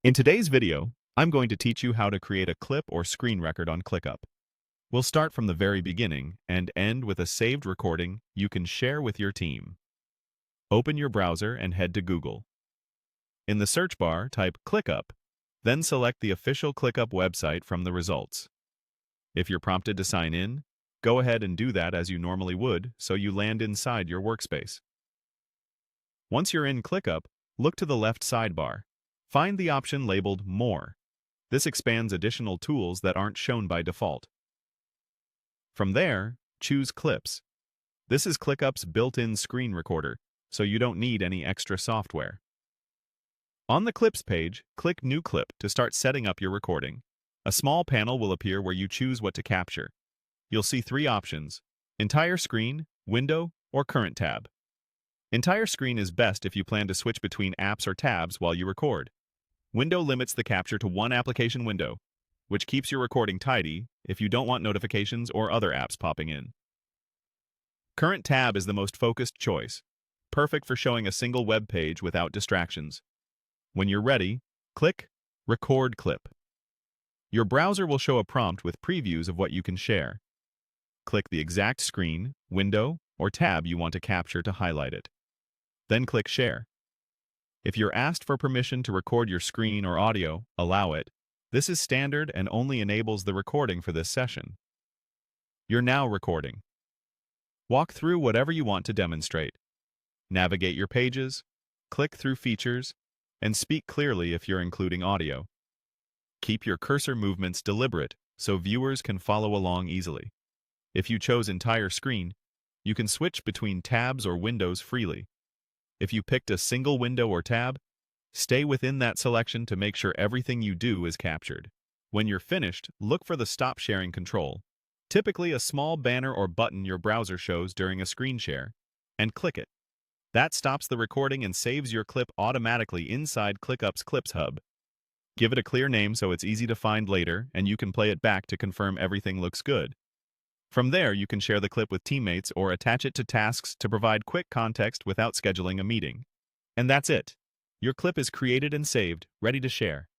In today's video, I'm going to teach you how to create a clip or screen record on ClickUp. We'll start from the very beginning and end with a saved recording you can share with your team. Open your browser and head to Google. In the search bar, type ClickUp, then select the official ClickUp website from the results. If you're prompted to sign in, go ahead and do that as you normally would so you land inside your workspace. Once you're in ClickUp, look to the left sidebar. Find the option labeled More. This expands additional tools that aren't shown by default. From there, choose Clips. This is ClickUp's built-in screen recorder, so you don't need any extra software. On the Clips page, click New Clip to start setting up your recording. A small panel will appear where you choose what to capture. You'll see three options: Entire Screen, Window, or Current tab. Entire Screen is best if you plan to switch between apps or tabs while you record. Window limits the capture to one application window, which keeps your recording tidy if you don't want notifications or other apps popping in. Current tab is the most focused choice, perfect for showing a single web page without distractions. When you're ready, click Record Clip. Your browser will show a prompt with previews of what you can share. Click the exact screen, window, or tab you want to capture to highlight it. Then click Share. If you're asked for permission to record your screen or audio, allow it. This is standard and only enables the recording for this session. You're now recording. Walk through whatever you want to demonstrate. Navigate your pages, click through features, and speak clearly if you're including audio. Keep your cursor movements deliberate so viewers can follow along easily. If you chose entire screen, you can switch between tabs or windows freely. If you picked a single window or tab, stay within that selection to make sure everything you do is captured. When you're finished, look for the Stop Sharing control, typically a small banner or button your browser shows during a screen share, and click it. That stops the recording and saves your clip automatically inside ClickUp's Clips Hub. Give it a clear name so it's easy to find later, and you can play it back to confirm everything looks good. From there, you can share the clip with teammates or attach it to tasks to provide quick context without scheduling a meeting. And that's it. Your clip is created and saved, ready to share.